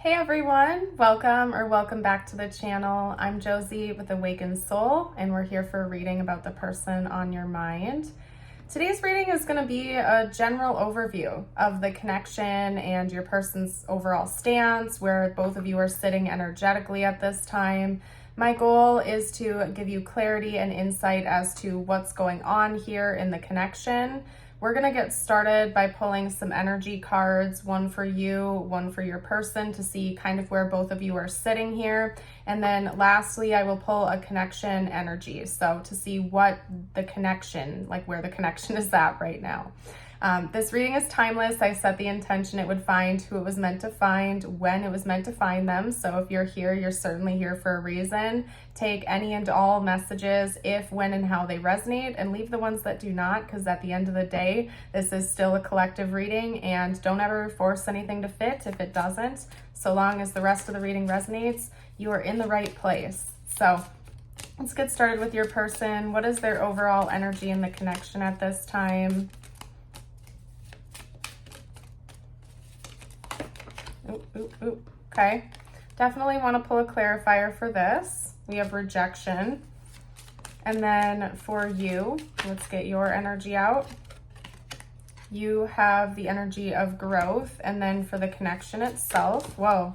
Hey everyone, welcome back to the channel. I'm Josie with Awakened Soul, and we're here for a reading about the person on your mind. Today's reading is going to be a general overview of the connection and your person's overall stance, where both of you are sitting energetically at this time. My goal is to give you clarity and insight as to what's going on here in the connection. We're going to get started by pulling some energy cards, one for you, one for your person, to see kind of where both of you are sitting here. And then lastly, I will pull a connection energy. So to see what the connection, like where the connection is at right now. This reading is timeless. I set the intention it would find who it was meant to find when it was meant to find them. So if you're here, you're certainly here for a reason. Take any and all messages if, when, and how they resonate, and leave the ones that do not, because at the end of the day, this is still a collective reading, and don't ever force anything to fit if it doesn't. So long as the rest of the reading resonates, you are in the right place. So let's get started with your person. What is their overall energy in the connection at this time? Okay, definitely want to pull a clarifier for this. We have rejection. And then for you, let's get your energy out. You have the energy of growth. And then for the connection itself, whoa,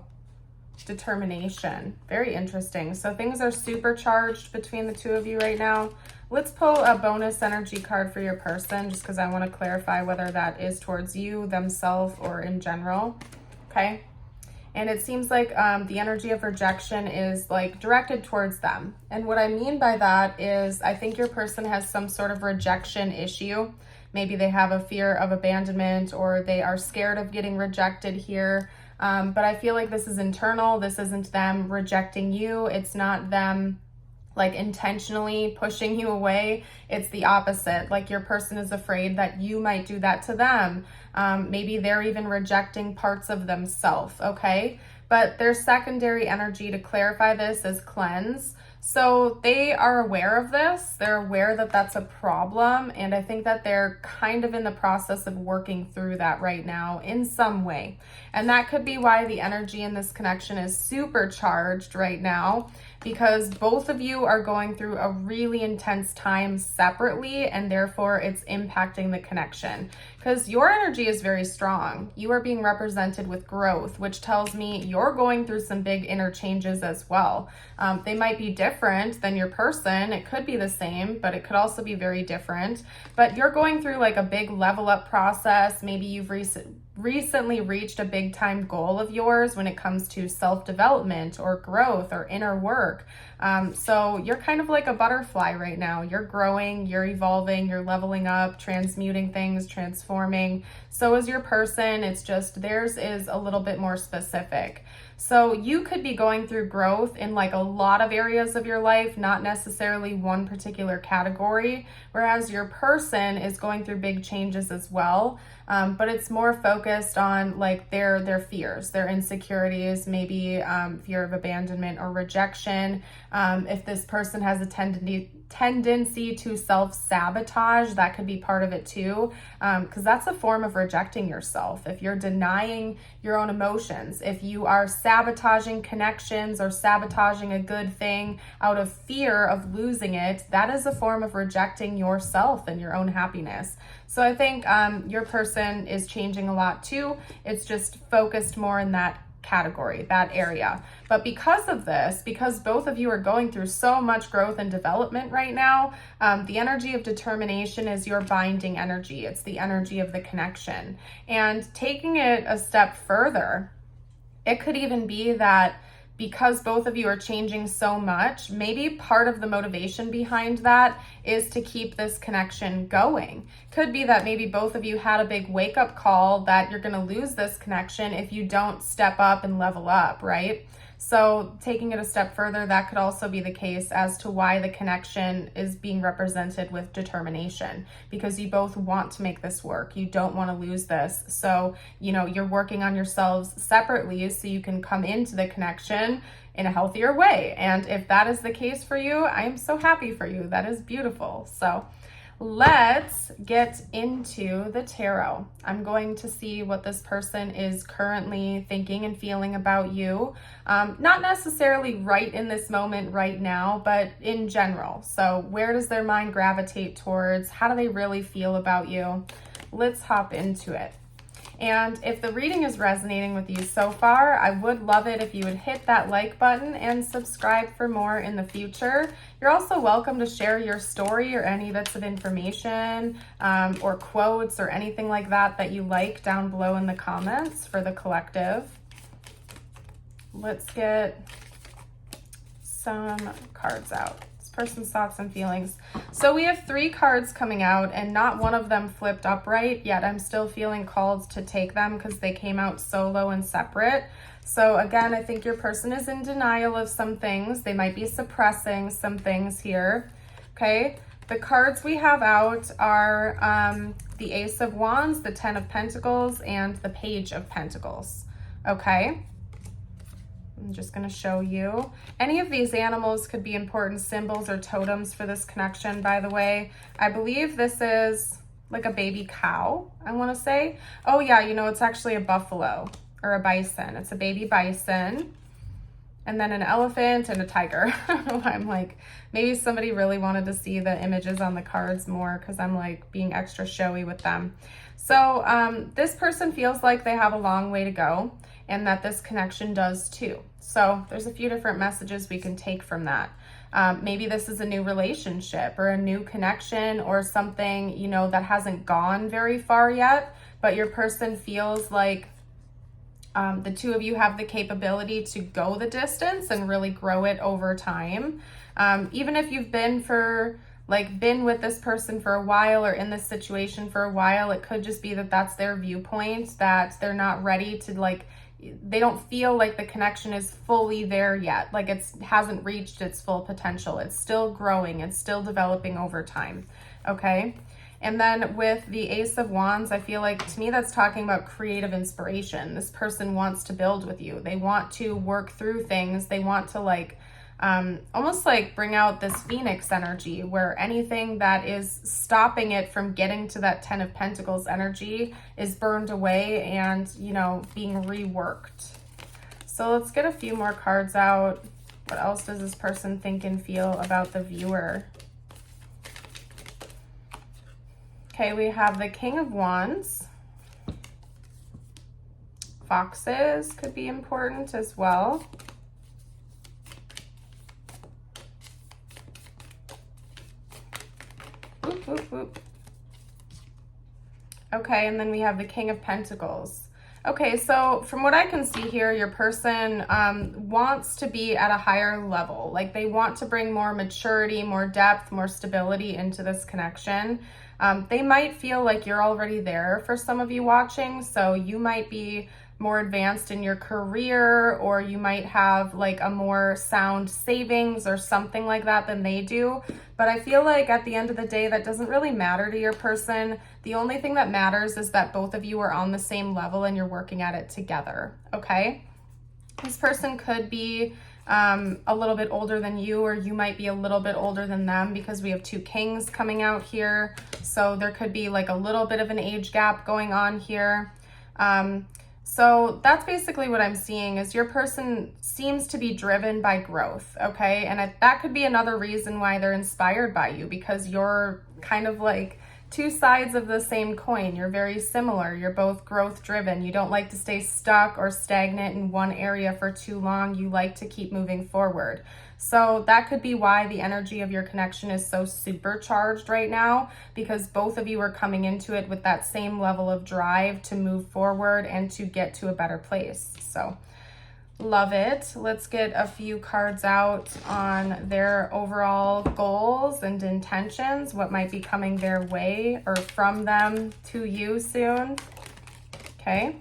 determination. Very interesting. So things are supercharged between the two of you right now. Let's pull a bonus energy card for your person, just because I want to clarify whether that is towards you, themselves, or in general. Okay, and it seems like the energy of rejection is like directed towards them. And what I mean by that is I think your person has some sort of rejection issue. Maybe they have a fear of abandonment, or they are scared of getting rejected here. But I feel like this is internal. This isn't them rejecting you. It's not them like intentionally pushing you away. It's the opposite. Like your person is afraid that you might do that to them. Maybe they're even rejecting parts of themselves, okay? But their secondary energy to clarify this is cleanse. So they are aware of this. They're aware that that's a problem. And I think that they're kind of in the process of working through that right now in some way. And that could be why the energy in this connection is supercharged right now, because both of you are going through a really intense time separately, and therefore it's impacting the connection. Because your energy is very strong. You are being represented with growth, which tells me you're going through some big inner changes as well. They might be different than your person. It could be the same, but it could also be very different. But you're going through like a big level up process. Maybe you've recently reached a big time goal of yours when it comes to self-development or growth or inner work. So you're kind of like a butterfly right now. You're growing, you're evolving, you're leveling up, transmuting things, transforming. So is your person. It's just theirs is a little bit more specific. So you could be going through growth in like a lot of areas of your life, not necessarily one particular category, whereas your person is going through big changes as well. But it's more focused on like their fears, their insecurities, maybe fear of abandonment or rejection. If this person has a tendency to self-sabotage, that could be part of it too, because that's a form of rejecting yourself. If you're denying your own emotions, if you are sabotaging connections or sabotaging a good thing out of fear of losing it, that is a form of rejecting yourself and your own happiness. So I think your person is changing a lot too. It's just focused more in that category, that area. But because of this, because both of you are going through so much growth and development right now, the energy of determination is your binding energy. It's the energy of the connection. And taking it a step further, it could even be that because both of you are changing so much, maybe part of the motivation behind that is to keep this connection going. Could be that maybe both of you had a big wake-up call that you're going to lose this connection if you don't step up and level up, right? So taking it a step further, that could also be the case as to why the connection is being represented with determination, because you both want to make this work. You don't want to lose this. So, you're working on yourselves separately so you can come into the connection in a healthier way. And if that is the case for you, I am so happy for you. That is beautiful. So Let's get into the tarot. I'm going to see what this person is currently thinking and feeling about you. Not necessarily right in this moment right now, but in general. So where does their mind gravitate towards? How do they really feel about you? Let's hop into it. And if the reading is resonating with you so far, I would love it if you would hit that like button and subscribe for more in the future. You're also welcome to share your story or any bits of information or quotes or anything like that that you like down below in the comments for the collective. Let's get some cards out. Person's thoughts and feelings. So we have 3 cards coming out and not one of them flipped upright, yet I'm still feeling called to take them because they came out solo and separate. So again, I think your person is in denial of some things. They might be suppressing some things here. Okay, the cards we have out are the Ace of Wands, the 10 of Pentacles, and the Page of Pentacles. Okay, I'm just going to show you. Any of these animals could be important symbols or totems for this connection, by the way. I believe this is like a baby cow, I want to say. Oh yeah, you know, it's actually a buffalo or a bison. It's a baby bison. And then an elephant and a tiger. I'm like, maybe somebody really wanted to see the images on the cards more because I'm like being extra showy with them. So this person feels like they have a long way to go and that this connection does too. So there's a few different messages we can take from that. Maybe this is a new relationship or a new connection or something, you know, that hasn't gone very far yet, but your person feels like the two of you have the capability to go the distance and really grow it over time. Even if you've been with this person for a while or in this situation for a while, it could just be that that's their viewpoint, that they're not ready to they don't feel like the connection is fully there yet. Like it hasn't reached its full potential. It's still growing. It's still developing over time. Okay. And then with the Ace of Wands, I feel like to me that's talking about creative inspiration. This person wants to build with you. They want to work through things. They want to almost like bring out this Phoenix energy where anything that is stopping it from getting to that 10 of Pentacles energy is burned away and, you know, being reworked. So let's get a few more cards out. What else does this person think and feel about the viewer? Okay, we have the King of Wands. Foxes could be important as well. Whoop, whoop, whoop. Okay, and then we have the King of Pentacles. Okay, so from what I can see here, your person wants to be at a higher level. Like they want to bring more maturity, more depth, more stability into this connection. They might feel like you're already there for some of you watching. So you might be more advanced in your career, or you might have like a more sound savings or something like that than they do. But I feel like at the end of the day, that doesn't really matter to your person. The only thing that matters is that both of you are on the same level and you're working at it together. Okay. This person could be a little bit older than you, or you might be a little bit older than them because we have 2 kings coming out here. So there could be like a little bit of an age gap going on here. So that's basically what I'm seeing is your person seems to be driven by growth, okay? And that could be another reason why they're inspired by you, because you're kind of like 2 sides of the same coin. You're very similar. You're both growth driven. You don't like to stay stuck or stagnant in one area for too long. You like to keep moving forward. So that could be why the energy of your connection is so supercharged right now, because both of you are coming into it with that same level of drive to move forward and to get to a better place. So love it. Let's get a few cards out on their overall goals and intentions, what might be coming their way or from them to you soon. Okay.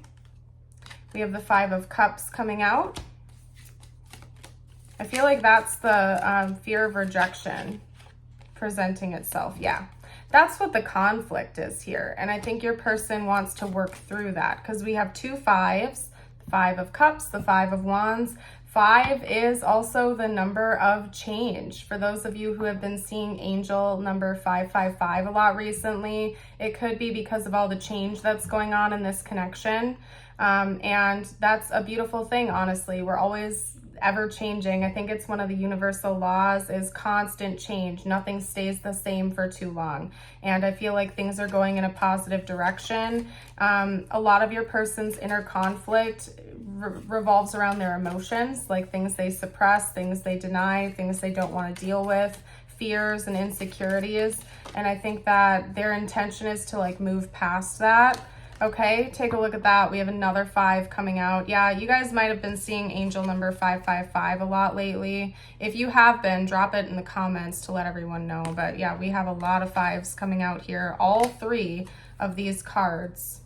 We have the 5 of Cups coming out. I feel like that's the fear of rejection presenting itself. Yeah, that's what the conflict is here. And I think your person wants to work through that because we have 2 5s, the 5 of Cups, the 5 of Wands. 5 is also the number of change. For those of you who have been seeing angel number 555 a lot recently, it could be because of all the change that's going on in this connection. And that's a beautiful thing, honestly. We're always ever changing. I think it's one of the universal laws is constant change. Nothing stays the same for too long. And I feel like things are going in a positive direction. A lot of your person's inner conflict revolves around their emotions, like things they suppress, things they deny, things they don't want to deal with, fears and insecurities. And I think that their intention is to like move past that. Okay, take a look at that. We have another 5 coming out. Yeah, you guys might have been seeing angel number 555 a lot lately. If you have been, drop it in the comments to let everyone know. But yeah, we have a lot of 5s coming out here. All 3 of these cards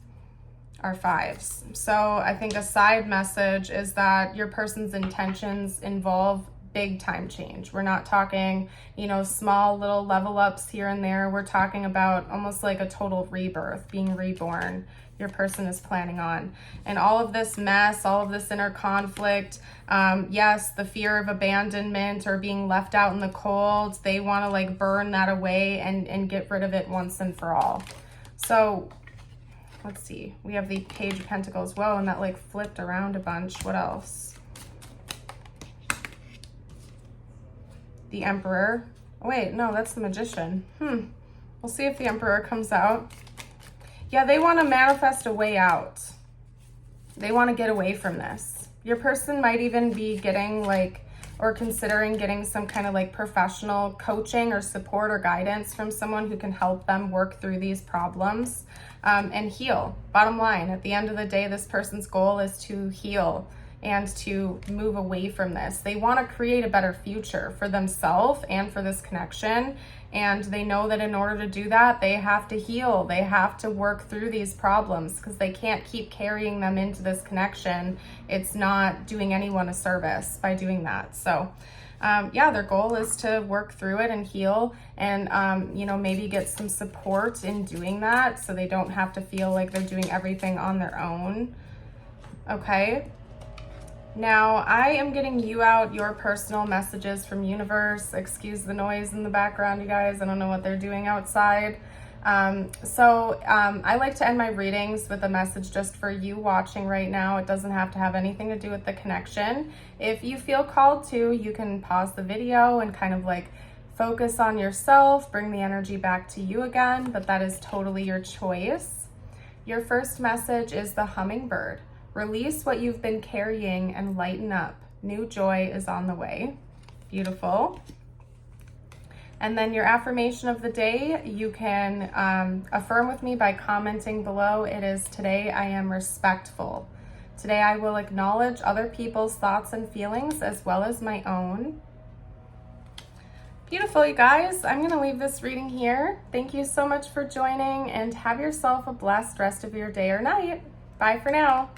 are 5s. So I think a side message is that your person's intentions involve big time change. We're not talking, you know, small little level ups here and there. We're talking about almost like a total rebirth, being reborn. Your person is planning on. And all of this mess, all of this inner conflict, yes, the fear of abandonment or being left out in the cold, they want to like burn that away and get rid of it once and for all. So let's see, we have the Page of Pentacles. Whoa, and that like flipped around a bunch. What else? The Emperor. Oh, wait, no, that's the Magician. We'll see if the Emperor comes out. Yeah, they want to manifest a way out. They want to get away from this. Your person might even be getting like, or considering getting some kind of like professional coaching or support or guidance from someone who can help them work through these problems and heal. Bottom line, at the end of the day, this person's goal is to heal and to move away from this. They want to create a better future for themselves and for this connection. And they know that in order to do that, they have to heal. They have to work through these problems because they can't keep carrying them into this connection. It's not doing anyone a service by doing that. So yeah, their goal is to work through it and heal and, you know, maybe get some support in doing that so they don't have to feel like they're doing everything on their own. Okay. Now, I am getting you out your personal messages from universe. Excuse the noise in the background, you guys. I don't know what they're doing outside. I like to end my readings with a message just for you watching right now. It doesn't have to have anything to do with the connection. If you feel called to, you can pause the video and kind of like focus on yourself, bring the energy back to you again, but that is totally your choice. Your first message is the hummingbird. Release what you've been carrying and lighten up. New joy is on the way. Beautiful. And then your affirmation of the day, you can affirm with me by commenting below. It is, today I am respectful. Today I will acknowledge other people's thoughts and feelings as well as my own. Beautiful, you guys. I'm going to leave this reading here. Thank you so much for joining and have yourself a blessed rest of your day or night. Bye for now.